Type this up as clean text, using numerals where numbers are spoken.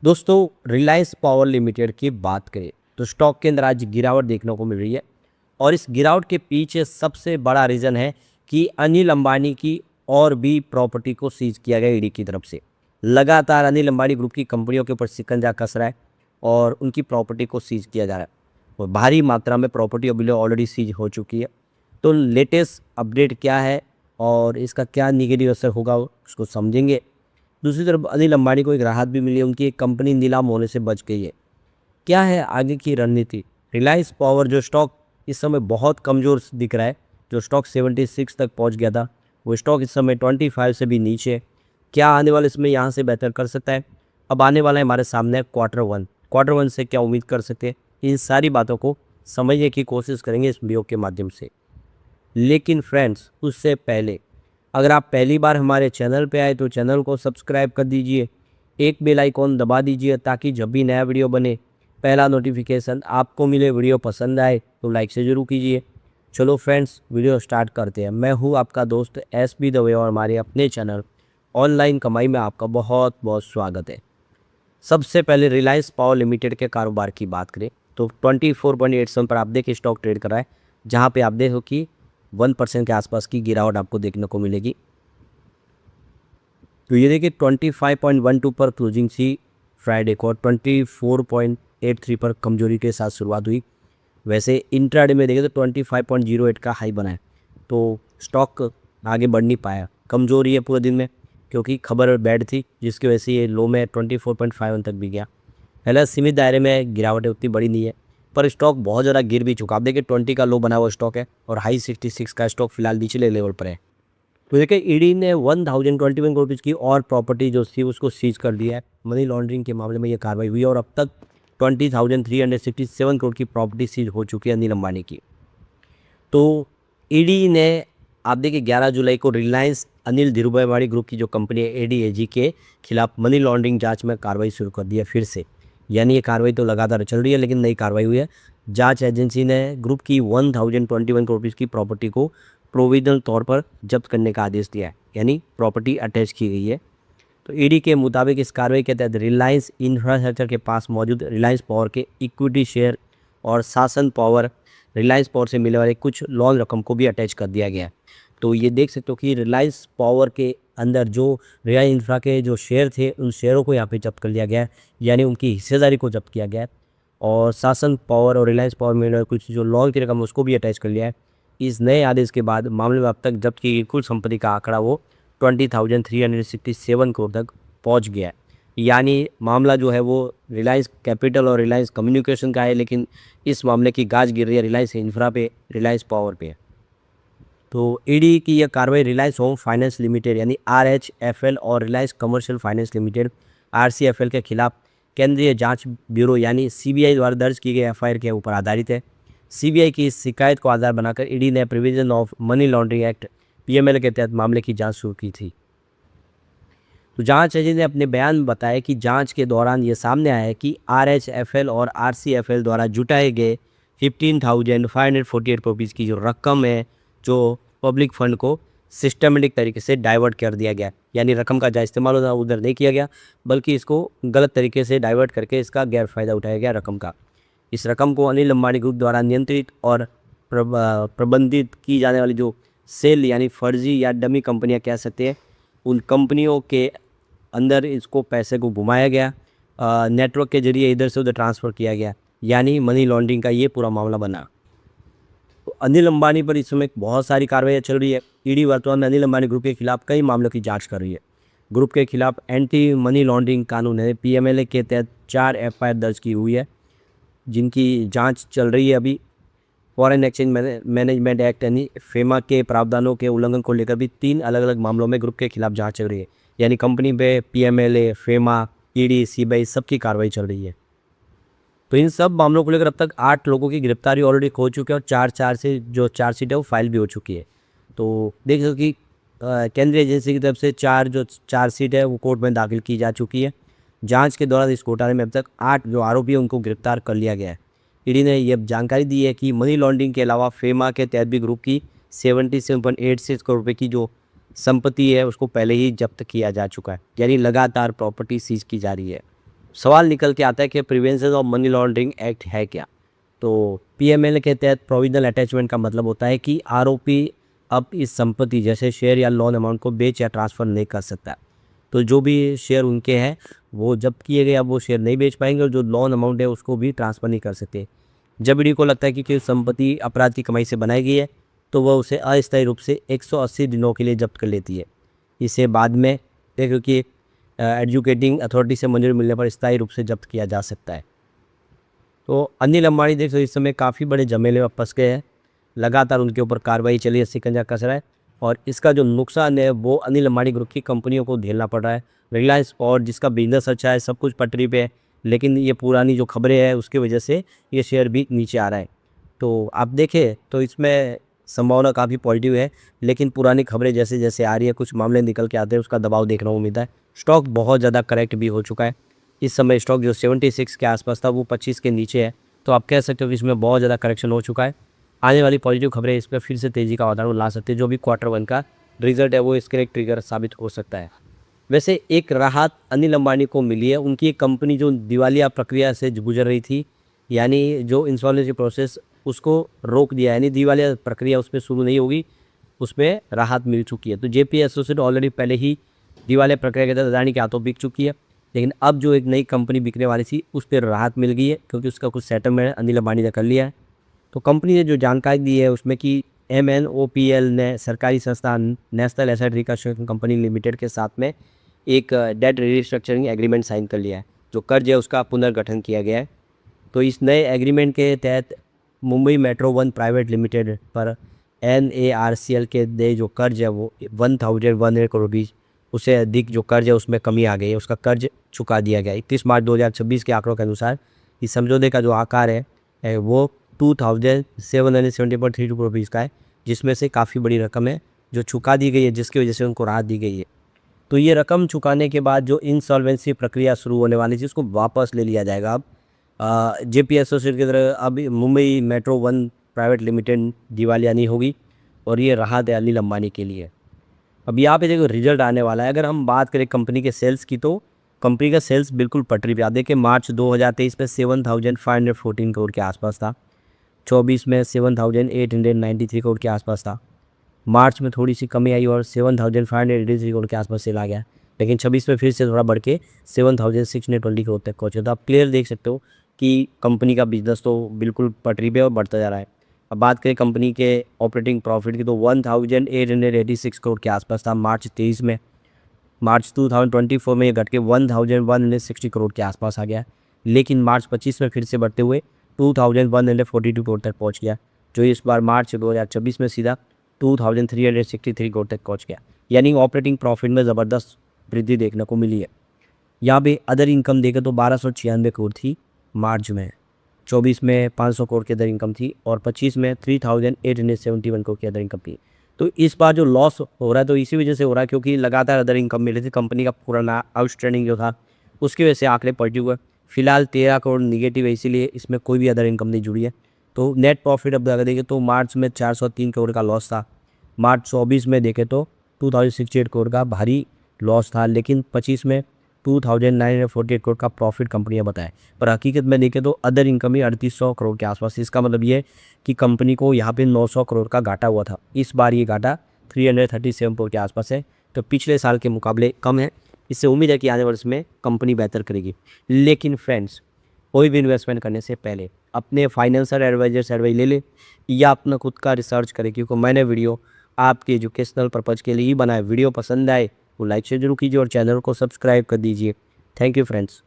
दोस्तों, Reliance power limited की बात करें तो स्टॉक के अंदर आज गिरावट देखने को मिल रही है। और इस गिरावट के पीछे सबसे बड़ा रीज़न है कि अनिल अंबानी की और भी प्रॉपर्टी को सीज किया गया ईडी की तरफ से। लगातार अनिल अंबानी ग्रुप की कंपनियों के ऊपर शिकंजा कस रहा है और उनकी प्रॉपर्टी को सीज किया जा रहा है और भारी मात्रा में प्रॉपर्टी अभी ऑलरेडी सीज हो चुकी है। तो लेटेस्ट अपडेट क्या है और इसका क्या निगेटिव असर होगा उसको समझेंगे। दूसरी तरफ अनिल अंबानी को एक राहत भी मिली है, उनकी एक कंपनी नीलाम होने से बच गई है। क्या है आगे की रणनीति? रिलायंस पावर जो स्टॉक इस समय बहुत कमज़ोर दिख रहा है, जो स्टॉक 76 तक पहुंच गया था, वो स्टॉक इस समय 25 से भी नीचे है। क्या आने वाले इसमें यहाँ से बेहतर कर सकता है? अब आने वाला है हमारे सामने क्वार्टर वन से क्या उम्मीद कर सकते हैं, इन सारी बातों को समझने की कोशिश करेंगे इस वीडियो के माध्यम से। लेकिन फ्रेंड्स, उससे पहले अगर आप पहली बार हमारे चैनल पे आए तो चैनल को सब्सक्राइब कर दीजिए, एक बेल आइकॉन दबा दीजिए ताकि जब भी नया वीडियो बने पहला नोटिफिकेशन आपको मिले। वीडियो पसंद आए तो लाइक से ज़रूर कीजिए। चलो फ्रेंड्स, वीडियो स्टार्ट करते हैं। मैं हूँ आपका दोस्त SB दवे और हमारे अपने चैनल ऑनलाइन कमाई में आपका बहुत बहुत स्वागत है। सबसे पहले रिलायंस पावर लिमिटेड के कारोबार की बात करें तो 24.87 पर आप देखिए स्टॉक ट्रेड कर रहा है, जहाँ पे आप देखो कि 1% के आसपास की गिरावट आपको देखने को मिलेगी। तो ये देखिए 25.12 पर क्लोजिंग थी फ्राइडे को और 24.83 पर कमजोरी के साथ शुरुआत हुई। वैसे इंट्राडे में देखें तो 25.08 का हाई बना है, तो स्टॉक आगे बढ़ नहीं पाया, कमजोरी है पूरे दिन में क्योंकि खबर बैड थी, जिसकी वजह से ये लो में 24.51 तक भी गया। हालांकि सीमित दायरे में गिरावट उतनी बड़ी नहीं है, पर स्टॉक बहुत ज़्यादा गिर भी चुका। आप देखिए 20 का लो बना हुआ स्टॉक है और हाई 66 का स्टॉक फिलहाल निचले लेवल पर है। तो देखिए ईडी ने 1021 करोड़ रुपये की और प्रॉपर्टी जो थी उसको सीज कर दिया है। मनी लॉन्ड्रिंग के मामले में ये कार्रवाई हुई है और अब तक 20,367 करोड़ की प्रॉपर्टी सीज हो चुकी है अनिल अंबानी की। तो ईडी ने आप देखिए 11 जुलाई को रिलायंस अनिल धीरूभाई अंबानी ग्रुप की जो कंपनी है ADAG के खिलाफ मनी लॉन्ड्रिंग जांच में कार्रवाई शुरू कर दी है फिर से। यानी ये कार्रवाई तो लगातार चल रही है, लेकिन नई कार्रवाई हुई है। जांच एजेंसी ने ग्रुप की 1021 करोड़ रुपये की प्रॉपर्टी को प्रोविजनल तौर पर जब्त करने का आदेश दिया है, यानी प्रॉपर्टी अटैच की गई है। तो ईडी के मुताबिक इस कार्रवाई के तहत रिलायंस इंफ्रास्ट्रक्चर के पास मौजूद रिलायंस पावर के इक्विटी शेयर और शासन पावर रिलायंस पावर से मिलने वाले कुछ लोन रकम को भी अटैच कर दिया गया है। तो ये देख सकते हो कि रिलायंस पावर के अंदर जो रिलायंस इंफ्रा के जो शेयर थे उन शेयरों को यहाँ पे जब्त कर लिया गया है, यानी उनकी हिस्सेदारी को जब्त किया गया है। और शासन पावर और रिलायंस पावर में कुछ जो लोन की रकम उसको भी अटैच कर लिया है। इस नए आदेश के बाद मामले में अब तक जब्त की गई कुल संपत्ति का आंकड़ा वो 20,367 करोड़ तक पहुँच गया है। यानी मामला जो है वो रिलायंस कैपिटल और रिलायंस कम्युनिकेशन का है, लेकिन इस मामले की गाज गिर रही है रिलायंस इंफ्रा पे, रिलायंस पावर पे। तो ईडी की यह कार्रवाई रिलायंस होम फाइनेंस लिमिटेड यानी RHFL और Reliance commercial finance limited RCFL के खिलाफ केंद्रीय जांच ब्यूरो यानी CBI द्वारा दर्ज की गई FIR के ऊपर आधारित है। CBI की इस शिकायत को आधार बनाकर ईडी ने prevention of money laundering act PML के तहत मामले की जांच शुरू की थी। तो जांच एजेंसी ने अपने बयान में बताया कि जांच के दौरान ये सामने आया है कि RHFL और RCFL द्वारा जुटाए गए 15,548 करोड़ रुपीज़ की जो रकम है, जो पब्लिक फंड को सिस्टमेटिक तरीके से डाइवर्ट कर दिया गया। यानी रकम का जहाँ इस्तेमाल होता उधर नहीं किया गया, बल्कि इसको गलत तरीके से डाइवर्ट करके इसका गैर फायदा उठाया गया रकम का। इस रकम को अनिल अंबानी ग्रुप द्वारा नियंत्रित और प्रबंधित की जाने वाली जो सेल यानी फर्जी या डमी कंपनियां कह सकते हैं, उन कंपनियों के अंदर इसको पैसे को घुमाया गया, नेटवर्क के जरिए इधर से उधर ट्रांसफ़र किया गया, यानी मनी लॉन्ड्रिंग का ये पूरा मामला बना। तो अनिल अंबानी पर इस समय बहुत सारी कार्रवाई चल रही है। ईडी वर्तमान में अनिल अंबानी ग्रुप के खिलाफ कई मामलों की जांच कर रही है। ग्रुप के खिलाफ एंटी मनी लॉन्ड्रिंग कानून है PMLA के तहत 4 FIR दर्ज की हुई है, जिनकी जांच चल रही है अभी। फॉरेन एक्सचेंज मैनेजमेंट एक्ट यानी FEMA के प्रावधानों के उल्लंघन को लेकर भी 3 अलग अलग मामलों में ग्रुप के खिलाफ जांच चल रही है। यानी कंपनी पे PMLA, FEMA, ED, CBI सबकी कार्रवाई चल रही है। तो इन सब मामलों को लेकर अब तक 8 लोगों की गिरफ्तारी ऑलरेडी हो चुकी है और 4 से जो चार्जशीट है वो फाइल भी हो चुकी है। तो देख सकते कि केंद्रीय एजेंसी की तरफ से 4 जो चार्जशीट है वो कोर्ट में दाखिल की जा चुकी है। जांच के दौरान इस घोटाले में अब तक 8 जो आरोपी हैं उनको गिरफ्तार कर लिया गया है। ईडी ने यह जानकारी दी है कि मनी लॉन्ड्रिंग के अलावा FEMA के तहत भी ग्रुप की 77.86 करोड़ रुपये की जो संपत्ति है उसको पहले ही जब्त किया जा चुका है, यानी लगातार प्रॉपर्टी सीज की जा रही है। सवाल निकल के आता है कि prevention of money laundering act है क्या। तो पीएमएल के तहत प्रोविजनल अटैचमेंट का मतलब होता है कि आरोपी अब इस संपत्ति जैसे शेयर या लोन अमाउंट को बेच या ट्रांसफ़र नहीं कर सकता। तो जो भी शेयर उनके हैं वो जब्त किए गए, अब वो शेयर नहीं बेच पाएंगे और जो लोन अमाउंट है उसको भी ट्रांसफ़र नहीं कर सकते। जब ईडी को लगता है कि कोई संपत्ति अपराध की कमाई से बनाई गई है तो वह उसे अस्थायी रूप से 180 दिनों के लिए जब्त कर लेती है। इसे बाद में देखो कि एजुकेटिंग अथॉरिटी से मंजूरी मिलने पर स्थायी रूप से जब्त किया जा सकता है। तो अनिल अंबानी देखो इस समय काफ़ी बड़े झमेले में फंस गए हैं, लगातार उनके ऊपर कार्रवाई चली है, शिकंजा कस रहा है और इसका जो नुकसान है वो अनिल अंबानी ग्रुप की कंपनियों को झेलना पड़ रहा है। रिलायंस और जिसका बिजनेस अच्छा है, सब कुछ पटरी पे है, लेकिन ये पुरानी जो खबरें हैं उसकी वजह से ये शेयर भी नीचे आ रहा है। तो आप देखें तो इसमें संभावना काफ़ी पॉजिटिव है, लेकिन पुरानी खबरें जैसे जैसे आ रही है, कुछ मामले निकल के आते हैं, उसका दबाव देखने को मिलता है। स्टॉक बहुत ज़्यादा करेक्ट भी हो चुका है। इस समय स्टॉक जो 76 के आसपास था वो 25 के नीचे है। तो आप कह सकते हो कि इसमें बहुत ज़्यादा करेक्शन हो चुका है। आने वाली पॉजिटिव खबरें इस पर फिर से तेज़ी का वातावरण ला सकते हैं। जो भी Q1 का रिजल्ट है वो इसके लिए ट्रिगर साबित हो सकता है। वैसे एक राहत अनिल अंबानी को मिली है, उनकी एक कंपनी जो दिवालिया प्रक्रिया से गुजर रही थी, यानी जो इंसॉल्वेंसी प्रोसेस उसको रोक दिया, यानी दिवालिया प्रक्रिया उसमें शुरू नहीं होगी, उसमें राहत मिल चुकी है। तो जेपी एसोसिएट ऑलरेडी पहले ही दिवालिया प्रक्रिया के तहत अदानी के हाथों बिक चुकी है, लेकिन अब जो एक नई कंपनी बिकने वाली थी उस पर राहत मिल गई है क्योंकि उसका कुछ सेटलमेंट अनिल अंबानी ने कर लिया है। तो कंपनी ने जो जानकारी दी है उसमें कि MNOPL ने सरकारी संस्था national asset reconstruction company limited के साथ में एक डेट रिस्ट्रक्चरिंग एग्रीमेंट साइन कर लिया है। जो कर्ज है उसका पुनर्गठन किया गया है। तो इस नए एग्रीमेंट के तहत Mumbai metro one private limited पर NARCL के दे जो कर्ज है वो 1100 करोड़ रुपीज़, उससे अधिक जो कर्ज है उसमें कमी आ गई है, उसका कर्ज चुका दिया गया। 31 मार्च 2026 के आंकड़ों के अनुसार इस समझौते का जो आकार है वो 2770.32 करोड़ रुपीज़ का है, जिसमें से काफ़ी बड़ी रकम है जो चुका दी गई है, जिसकी वजह से उनको राहत दी गई है। तो ये रकम चुकाने के बाद जो इंसॉल्वेंसी प्रक्रिया शुरू होने वाली थी उसको वापस ले लिया जाएगा। अब जेपी एसोसिएट की तरह अब Mumbai metro one private limited दिवालिया नहीं होगी और ये राहत है अनिल अंबानी के लिए। अब यहाँ पे देखो रिजल्ट आने वाला है। अगर हम बात करें कंपनी के सेल्स की तो कंपनी का सेल्स बिल्कुल पटरी पे आ। देखिए मार्च 2023 में 7514 करोड़ के आसपास था, 24 में 7893 करोड़ के आसपास था, मार्च में थोड़ी सी कमी आई और 7583 करोड़ के आसपास सेल आ गया, लेकिन 26 में फिर से थोड़ा बढ़ के 7620 करोड़ तक पहुँचे। तो आप क्लियर देख सकते हो कि कंपनी का बिजनेस तो बिल्कुल पटरी पे और बढ़ता जा रहा है। अब बात करें कंपनी के ऑपरेटिंग प्रॉफिट की तो 1886 करोड़ के आसपास था मार्च 23 में। मार्च 2024 में ये घट के 1160 करोड़ के आसपास आ गया, लेकिन मार्च 25 में फिर से बढ़ते हुए 2142 करोड़ तक पहुंच गया, जो इस बार मार्च 2024 में सीधा 2363 करोड़ तक पहुंच गया। यानी ऑपरेटिंग प्रॉफिट में ज़बरदस्त वृद्धि देखने को मिली है। यहाँ पे अदर इनकम देखें तो 1296 करोड़ थी मार्च में, 24 में 500 करोड़ की अदर इनकम थी और 25 में 3871 करोड़ की अदर इनकम थी। तो इस बार जो लॉस हो रहा है तो इसी वजह से हो रहा है क्योंकि लगातार अदर इनकम मिल रही थी, कंपनी का पुराना आउटस्टैंडिंग जो था उसकी वजह से आंकड़े पॉजिटिव हुए। फिलहाल 13 करोड़ निगेटिव है, इसीलिए इसमें कोई भी अदर इनकम नहीं जुड़ी है। तो नेट प्रॉफिट अब अगर देखें तो मार्च में 403 करोड़ का लॉस था, मार्च 24 में देखें तो 2068 करोड़ का भारी लॉस था, लेकिन 25 में 2948 करोड़ का प्रॉफिट कंपनी ने बताया। पर हकीकत में देखें तो अदर इनकम ही 3800 करोड़ के आसपास। इसका मतलब ये है कि कंपनी को यहाँ पे 900 करोड़ का घाटा हुआ था, इस बार ये घाटा 337 करोड़ के आसपास है, तो पिछले साल के मुकाबले कम है। इससे उम्मीद है कि आने वर्ष में कंपनी बेहतर करेगी। लेकिन फ्रेंड्स, कोई भी इन्वेस्टमेंट करने से पहले अपने फाइनेंशियल एडवाइजर से एडवाइस ले ले या अपना खुद का रिसर्च करें, क्योंकि मैंने वीडियो आपके एजुकेशनल पर्पज़ के लिए ही बनाया। वीडियो पसंद आए तो लाइक शेयर जरूर कीजिए और चैनल को सब्सक्राइब कर दीजिए। Thank you friends.